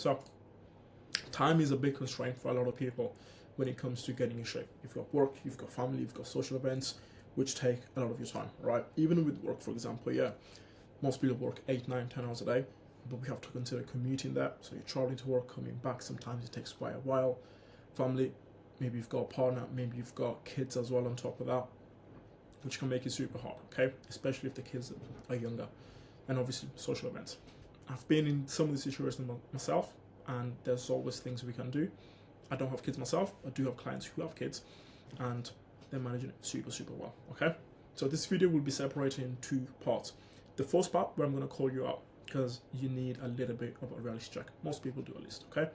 So time is a big constraint for a lot of people when it comes to getting in shape. You've got work, you've got family, you've got social events, which take a lot of your time, right? Even with work, for example, yeah, most people work 8, 9, 10 hours a day, but we have to consider commuting that. So you're traveling to work, coming back, sometimes it takes quite a while. Family, maybe you've got a partner, maybe you've got kids as well on top of that, which can make it super hard, okay? Especially if the kids are younger. And obviously, social events. I've been in some of these situations myself, and there's always things we can do. I don't have kids myself. I do have clients who have kids, and they're managing it super, super well, okay? So this video will be separated in 2 parts. The first part where I'm going to call you out because you need a little bit of a reality check. Most people do at least, okay?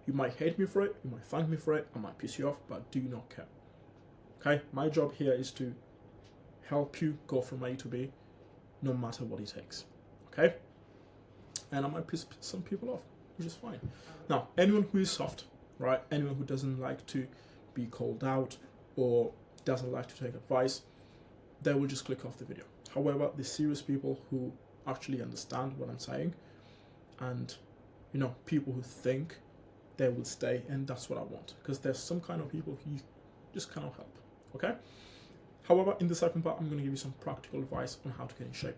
You might hate me for it, you might thank me for it, I might piss you off, but I do not care, okay? My job here is to help you go from A to B, no matter what it takes, okay? And I might piss some people off, which is fine. Now, anyone who is soft, right? Anyone who doesn't like to be called out or doesn't like to take advice, they will just click off the video. However, the serious people who actually understand what I'm saying, and people who think, they will stay, and that's what I want, because there's some kind of people who you just cannot help, okay? However, in the second part, I'm going to give you some practical advice on how to get in shape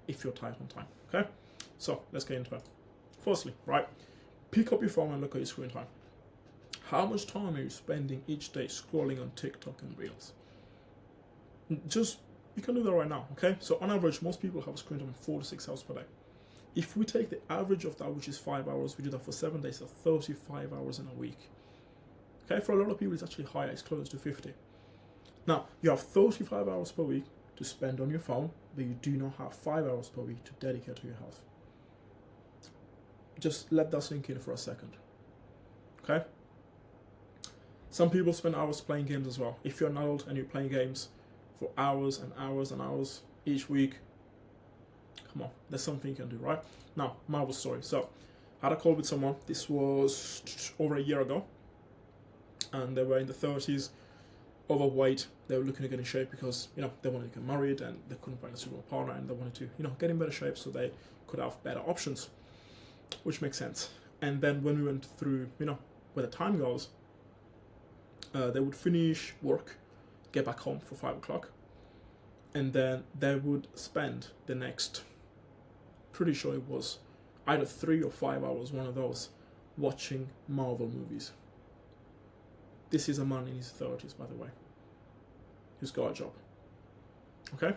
if you're tight on time, okay? So let's get into it. Firstly, right, pick up your phone and look at your screen time. How much time are you spending each day scrolling on TikTok and Reels? You can do that right now, okay? So on average, most people have a screen time of 4 to 6 hours per day. If we take the average of that, which is 5 hours, we do that for 7 days, so 35 hours in a week. Okay, for a lot of people, it's actually higher, it's close to 50. Now, you have 35 hours per week to spend on your phone, but you do not have 5 hours per week to dedicate to your health. Just let that sink in for a second, okay? Some people spend hours playing games as well. If you're an adult and you're playing games for hours and hours and hours each week, come on, there's something you can do, right? Now, Marvel story. So, I had a call with someone. This was over a year ago, and they were in the 30s, overweight. They were looking to get in shape because they wanted to get married and they couldn't find a suitable partner, and they wanted to get in better shape so they could have better options, which makes sense. And then when we went through where the time goes, they would finish work, get back home for 5 o'clock, and then they would spend the next, pretty sure it was either 3 or 5 hours, one of those, watching Marvel movies. This is a man in his 30s, by the way, who's got a job, okay?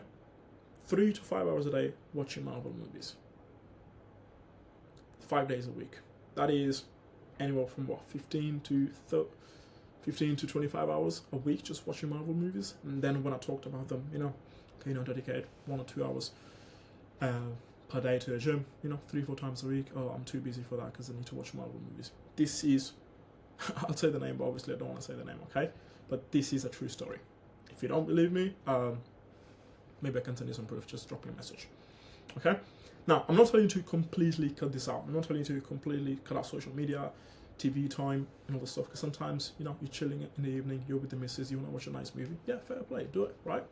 3 to 5 hours a day watching Marvel movies, 5 days a week. That is anywhere from 15 to 25 hours a week just watching Marvel movies. And then when I talked about them, dedicate 1 or 2 hours per day to the gym, 3-4 times a week. Oh, I'm too busy for that because I need to watch Marvel movies. This is, I'll say the name, but obviously I don't want to say the name, okay? But this is a true story. If you don't believe me, maybe I can send you some proof. Just drop me a message, okay? Now, I'm not telling you to completely cut this out. I'm not telling you to completely cut out social media, TV time, and all this stuff, because sometimes, you're chilling in the evening, you're with the missus, you want to watch a nice movie. Yeah, fair play, do it, right?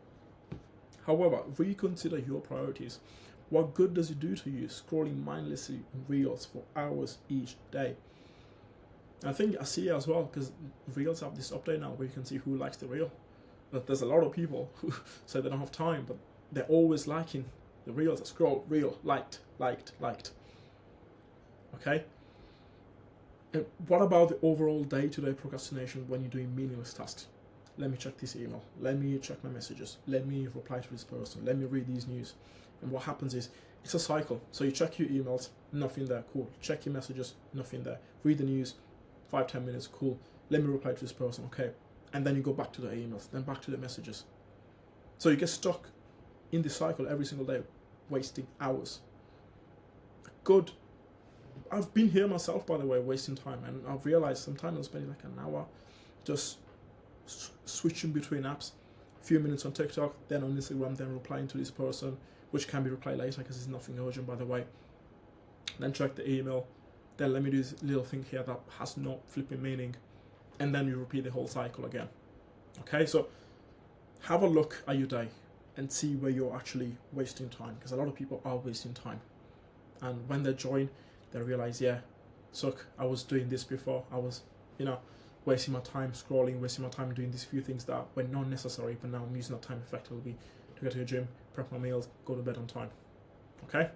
However, reconsider your priorities. What good does it do to you scrolling mindlessly on Reels for hours each day? I think I see it as well, because Reels have this update now where you can see who likes the Reel. But there's a lot of people who say they don't have time, but they're always liking the Reels. That scroll, Reel, liked. Okay? And what about the overall day-to-day procrastination when you're doing meaningless tasks? Let me check this email. Let me check my messages. Let me reply to this person. Let me read these news. And what happens is, it's a cycle. So you check your emails, nothing there, cool. Check your messages, nothing there. Read the news, 5-10 minutes, cool. Let me reply to this person, okay. And then you go back to the emails, then back to the messages. So you get stuck in this cycle every single day, wasting hours. Good. I've been here myself, by the way, wasting time, and I've realized sometimes I'm spending like an hour just switching between apps, a few minutes on TikTok, then on Instagram, then replying to this person, which can be replied later because it's nothing urgent, by the way. Then check the email, then let me do this little thing here that has no flipping meaning, and then you repeat the whole cycle again. Okay, so have a look at your day and see where you're actually wasting time, because a lot of people are wasting time, and when they join, they realize, yeah, suck, I was doing this before, I was, wasting my time scrolling, wasting my time doing these few things that were not necessary, but now I'm using that time effectively to get to the gym, prep my meals, go to bed on time. Okay?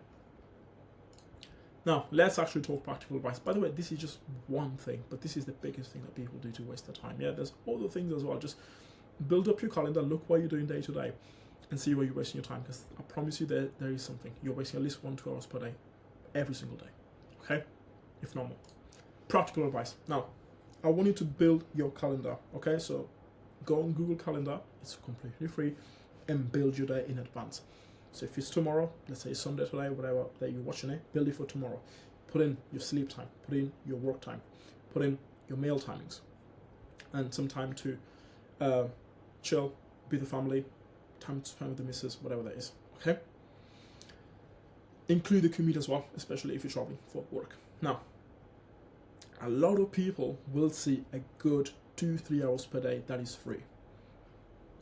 Now, let's actually talk practical advice. By the way, this is just one thing, but this is the biggest thing that people do to waste their time. Yeah, there's other things as well. Just build up your calendar, look what you're doing day to day, and see where you're wasting your time, because I promise you there is something. You're wasting at least 1-2 hours per day, every single day. Okay? If not more. Practical advice. Now, I want you to build your calendar. Okay? So go on Google Calendar, it's completely free, and build your day in advance. So if it's tomorrow, let's say it's Sunday today, whatever that you're watching it, build it for tomorrow. Put in your sleep time, put in your work time, put in your meal timings, and some time to chill, be with the family, time to spend with the missus, whatever that is. Okay? Include the commute as well, especially if you're traveling for work. Now, a lot of people will see a good 2-3 hours per day that is free.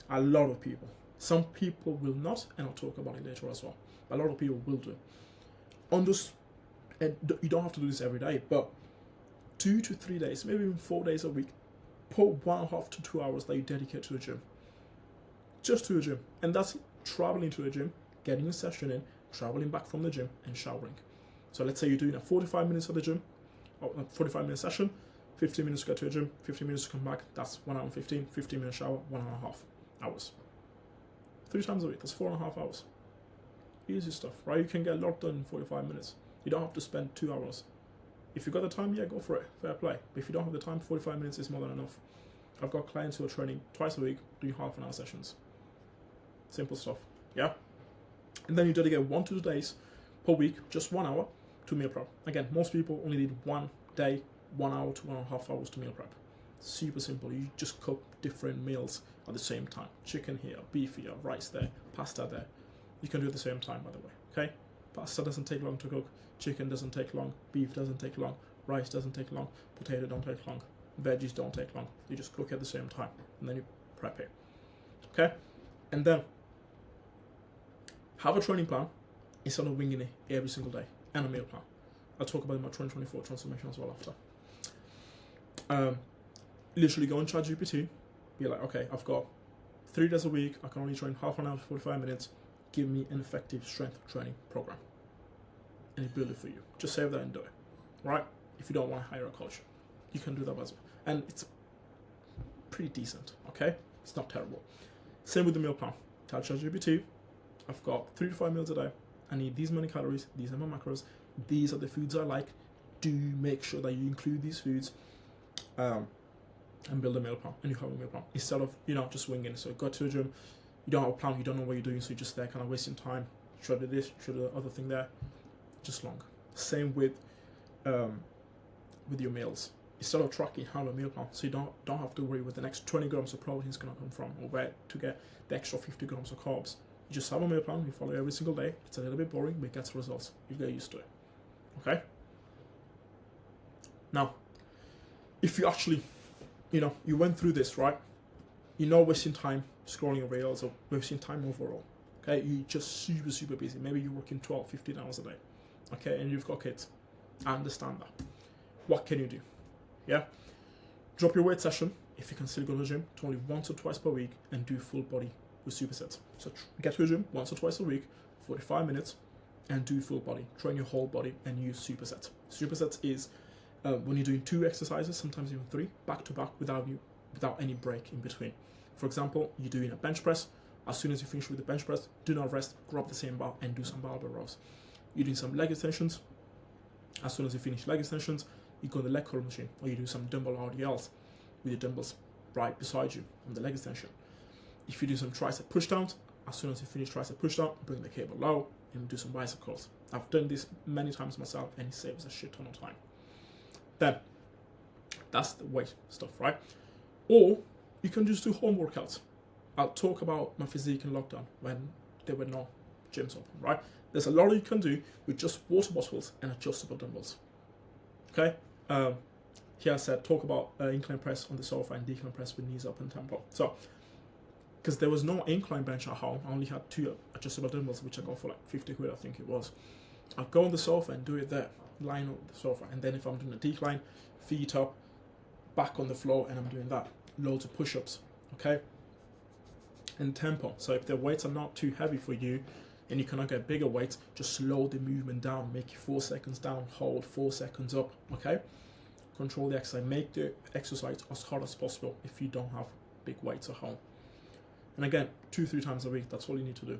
A lot of people. Some people will not, and I'll talk about it later as well. A lot of people will do. You don't have to do this every day, but 2 to 3 days, maybe even 4 days a week, put 1.5 to 2 hours that you dedicate to the gym. Just to the gym. And that's traveling to the gym, getting a session in, traveling back from the gym, and showering. So let's say you're doing a 45 minutes at the gym, or a 45-minute session, 15 minutes to get to the gym, 15 minutes to come back, that's 1 hour and 15 minute shower, 1.5 hours. 3 times a week, that's 4.5 hours. Easy stuff, right? You can get a lot done in 45 minutes. You don't have to spend 2 hours. If you've got the time, yeah, go for it. Fair play. But if you don't have the time, 45 minutes is more than enough. I've got clients who are training twice a week, doing half-an-hour sessions. Simple stuff, yeah? And then you dedicate 1 to 2 days per week, just 1 hour, to meal prep. Again, most people only need 1 day, 1 hour to 1.5 hours to meal prep. Super simple. You just cook different meals at the same time. Chicken here, beef here, rice there, pasta there. You can do it at the same time, by the way. Okay? Pasta doesn't take long to cook. Chicken doesn't take long. Beef doesn't take long. Rice doesn't take long. Potato don't take long. Veggies don't take long. You just cook at the same time, and then you prep it. Okay? And then have a training plan instead of winging it every single day, and a meal plan. I'll talk about my 2024 transformation as well after. Literally go on ChatGPT, be like, okay, I've got 3 days a week, I can only train half an hour to 45 minutes, give me an effective strength training program. And it build it for you. Just save that and do it, right? If you don't want to hire a coach, you can do that as well. And it's pretty decent, okay? It's not terrible. Same with the meal plan. Tell ChatGPT, I've got 3 to 5 meals a day. I need these many calories, these are my macros, these are the foods I like. Do make sure that you include these foods. And build a meal plan, and you have a meal plan instead of just winging it. So go to the gym, you don't have a plan, you don't know what you're doing, so you're just there kind of wasting time. Should I do this? Should I do the other thing there? Just long. Same with your meals. Instead of tracking, have a meal plan, so you don't have to worry where the next 20 grams of protein is going to come from, or where to get the extra 50 grams of carbs. You just have a meal plan, you follow every single day. It's a little bit boring, but it gets results. You get used to it. Okay. Now, if you actually you went through this, right? You're not wasting time scrolling reels or wasting time overall. Okay, you're just super busy. Maybe you're working 12, 15 hours a day. Okay, and you've got kids. I understand that. What can you do? Yeah, drop your weight session if you can still go to the gym to only 1 or 2 per week and do full body with supersets. So get to the gym 1 or 2 a week, 45 minutes, and do full body. Train your whole body and use supersets. Supersets is when you're doing 2 exercises, sometimes even 3, back to back without any break in between. For example, you're doing a bench press. As soon as you finish with the bench press, do not rest, grab the same bar and do some barbell rows. You're doing some leg extensions. As soon as you finish leg extensions, you go to the leg curl machine, or you do some dumbbell RDLs with your dumbbells right beside you on the leg extension. If you do some tricep push downs, as soon as you finish tricep push down, bring the cable low and do some bicep curls. I've done this many times myself, and it saves a shit ton of time. Then, that's the weight stuff, right? Or you can just do home workouts. I'll talk about my physique in lockdown when there were no gyms open, right? There's a lot you can do with just water bottles and adjustable dumbbells. Okay? Here I said, talk about incline press on the sofa and decline press with knees up and tempo. So, because there was no incline bench at home, I only had 2 adjustable dumbbells, which I got for like 50 quid, I think it was. I'll go on the sofa and do it there. lying on the sofa. And then if I'm doing a decline, feet up, back on the floor, and I'm doing that. Loads of push-ups, okay? And tempo. So if the weights are not too heavy for you and you cannot get bigger weights, just slow the movement down. Make it 4 seconds down, hold 4 seconds up, okay? Control the exercise. Make the exercise as hard as possible if you don't have big weights at home. And again, 2-3 times a week, that's all you need to do.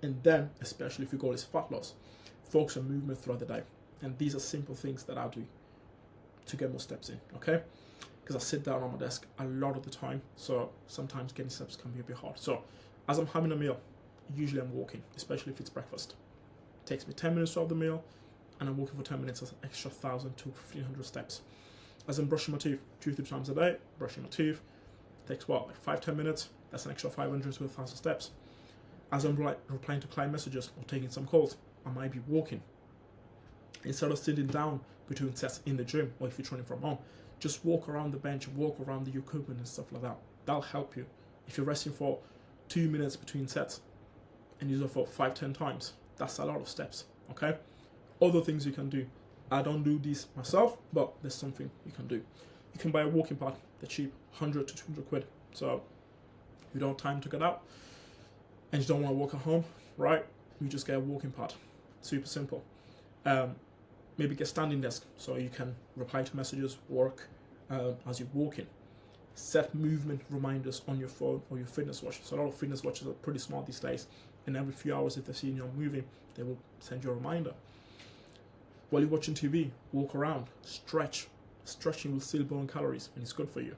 And then, especially if your goal is fat loss, focus on movement throughout the day. And these are simple things that I do to get more steps in, okay? Because I sit down on my desk a lot of the time, so sometimes getting steps can be a bit hard. So as I'm having a meal, usually I'm walking, especially if it's breakfast. It takes me 10 minutes to have the meal, and I'm walking for 10 minutes, that's an extra 1,000 to 1,500 steps. As I'm brushing my teeth 2-3 times a day, brushing my teeth, takes what, like 5-10 minutes, that's an extra 500 to 1,000 steps. As I'm replying to client messages or taking some calls, I might be walking. Instead of sitting down between sets in the gym, or if you're training from home, just walk around the bench, walk around the equipment and stuff like that. That'll help you. If you're resting for 2 minutes between sets and you do it for 5-10 times, that's a lot of steps, okay? Other things you can do. I don't do these myself, but there's something you can do. You can buy a walking pad. They're cheap, 100 to 200 quid. So if you don't have time to get out and you don't want to walk at home, right? You just get a walking pad. Super simple. Maybe get a standing desk so you can reply to messages, work as you're walking. Set movement reminders on your phone or your fitness watch. So a lot of fitness watches are pretty smart these days, and every few hours if they're seeing you moving, they will send you a reminder. While you're watching TV, walk around, stretch. Stretching will still burn calories and it's good for you.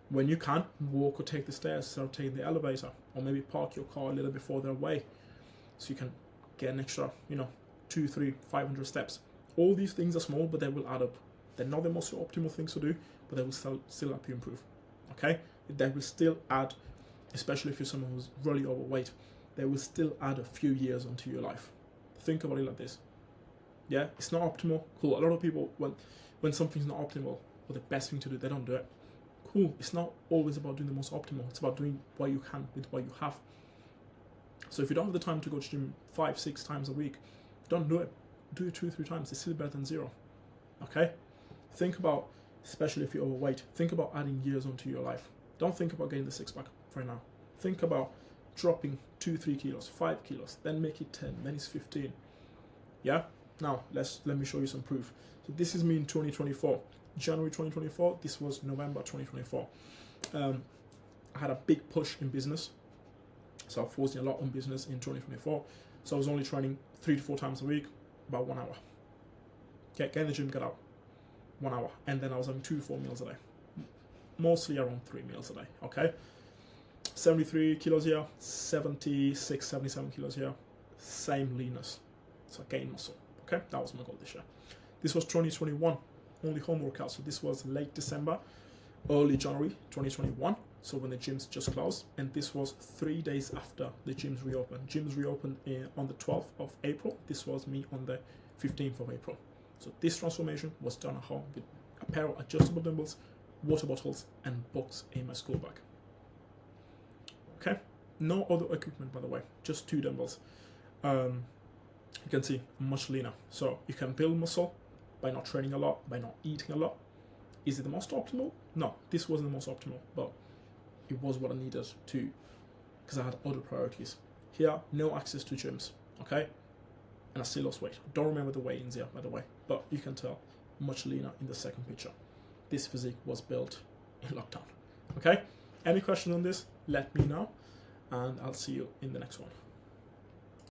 When you can, walk or take the stairs instead of taking the elevator, or maybe park your car a little bit further away so you can get an extra, 2, 3, 500 steps. All these things are small, but they will add up. They're not the most optimal things to do, but they will still help you improve. Okay? They will still add, especially if you're someone who's really overweight, they will still add a few years onto your life. Think about it like this. Yeah, it's not optimal. Cool. A lot of people, when something's not optimal or the best thing to do, they don't do it. Cool. It's not always about doing the most optimal. It's about doing what you can with what you have. So if you don't have the time to go to the gym 5-6 times a week, don't do it. Do it 2-3 times. It's still better than 0. Okay? Think about, especially if you're overweight, think about adding years onto your life. Don't think about getting the 6-pack right now. Think about dropping 2-3 kilos, 5 kilos, then make it 10, then it's 15. Yeah? Now, let me show you some proof. So this is me in 2024. January 2024, this was November 2024. I had a big push in business. So I was focusing a lot on business in 2024. So I was only training 3 to 4 times a week, about 1 hour. Get in the gym, get out. 1 hour. And then I was having 2 to 4 meals a day. Mostly around 3 meals a day, okay? 73 kilos here, 76, 77 kilos here. Same leanness. So I gained muscle, okay? That was my goal this year. This was 2021, only home workout. So this was late December, early January 2021. So when the gyms just closed, and this was 3 days after the gyms reopened. Gyms reopened on the 12th of April. This was me on the 15th of April. So this transformation was done at home with a pair of adjustable dumbbells, water bottles, and books in my school bag. Okay, no other equipment, by the way, just 2 dumbbells. You can see I'm much leaner. So you can build muscle by not training a lot, by not eating a lot. Is it the most optimal? No, this wasn't the most optimal, but it was what I needed to, because I had other priorities. Here, no access to gyms, okay? And I still lost weight. Don't remember the weigh-ins here, by the way, but you can tell much leaner in the second picture. This physique was built in lockdown, okay? Any questions on this, let me know, and I'll see you in the next one.